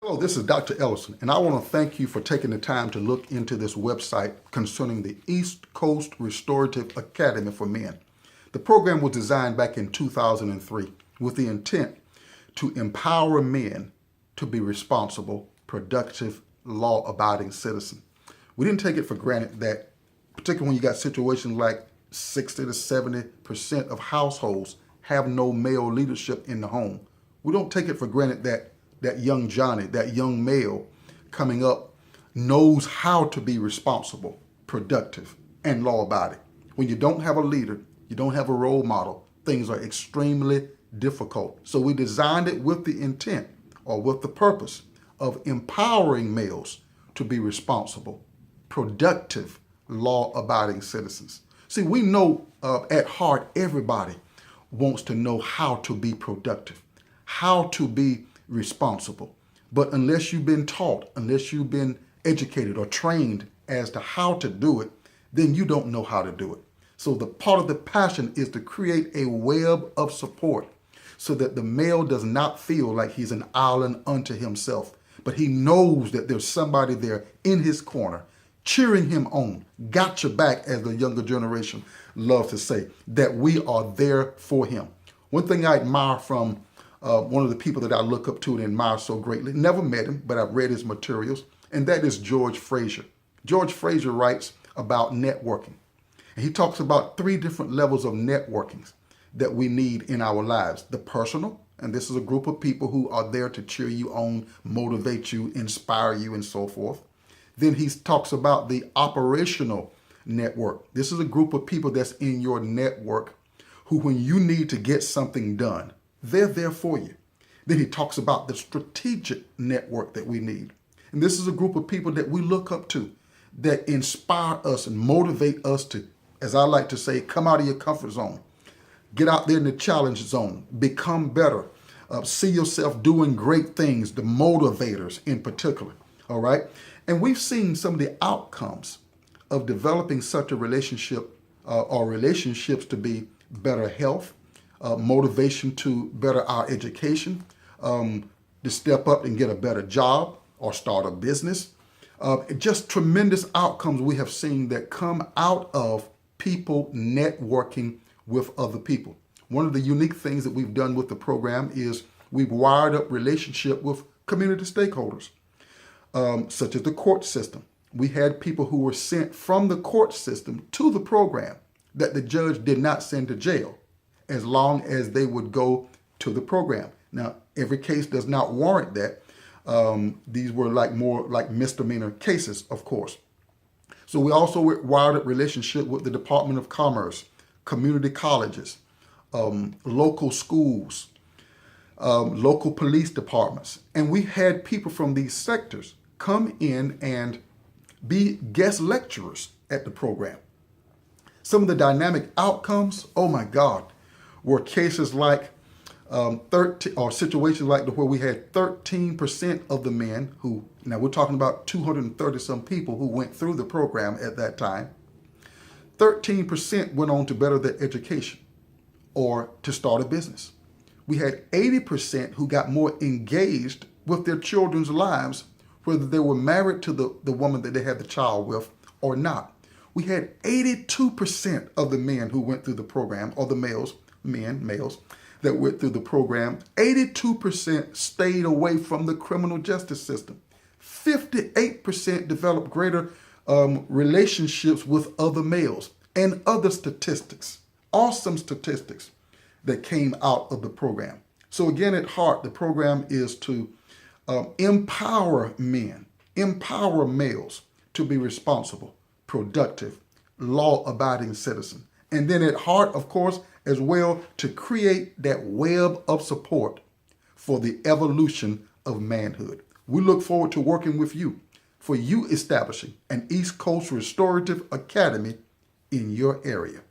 Hello, this is Dr. Ellison, and I want to thank you for taking the time to look into this website concerning the East Coast Restorative Academy for Men. The program was designed back in 2003 with the intent to empower men to be responsible, productive, law-abiding citizens. We didn't take it for granted that, particularly when you got situations like 60 to 70% of households have no male leadership in the home. We don't take it for granted that that young Johnny, that young male coming up knows how to be responsible, productive, and law-abiding. When you don't have a leader, you don't have a role model, things are extremely difficult. So we designed it with the intent or with the purpose of empowering males to be responsible, productive, law-abiding citizens. See, we know at heart everybody wants to know how to be productive, how to be responsible. But unless you've been taught, unless you've been educated or trained as to how to do it, then you don't know how to do it. So the part of the passion is to create a web of support so that the male does not feel like he's an island unto himself, but he knows that there's somebody there in his corner cheering him on, got your back, as the younger generation loves to say, that we are there for him. One thing I admire from one of the people that I look up to and admire so greatly, never met him, but I've read his materials, and that is George Fraser. George Fraser writes about networking, and he talks about 3 different levels of networking that we need in our lives. The personal, and this is a group of people who are there to cheer you on, motivate you, inspire you, and so forth. Then he talks about the operational network. This is a group of people that's in your network who, when you need to get something done, they're there for you. Then he talks about the strategic network that we need. And this is a group of people that we look up to, that inspire us and motivate us to, as I like to say, come out of your comfort zone. Get out there in the challenge zone. Become better. See yourself doing great things, the motivators in particular. All right? And we've seen some of the outcomes of developing such a relationship or relationships to be better health, motivation to better our education, to step up and get a better job or start a business. Just tremendous outcomes we have seen that come out of people networking with other people. One of the unique things that we've done with the program is we've wired up relationship with community stakeholders, such as the court system. We had people who were sent from the court system to the program that the judge did not send to jail, as long as they would go to the program. Now, every case does not warrant that. These were more like misdemeanor cases, of course. So we also wired up relationship with the Department of Commerce, community colleges, local schools, local police departments. And we had people from these sectors come in and be guest lecturers at the program. Some of the dynamic outcomes, oh my God, were cases like 13, or situations like where we had 13% of the men who, now we're talking about 230 some people who went through the program at that time, 13% went on to better their education or to start a business. We had 80% who got more engaged with their children's lives, whether they were married to the woman that they had the child with or not. We had 82% of the men who went through the program, or the males that went through the program, 82% stayed away from the criminal justice system. 58% developed greater relationships with other males, and other statistics, awesome statistics that came out of the program. So again, at heart, the program is to empower men, empower males to be responsible, productive, law-abiding citizens. And then at heart, of course, as well, to create that web of support for the evolution of manhood. We look forward to working with you for you establishing an East Coast Restorative Academy in your area.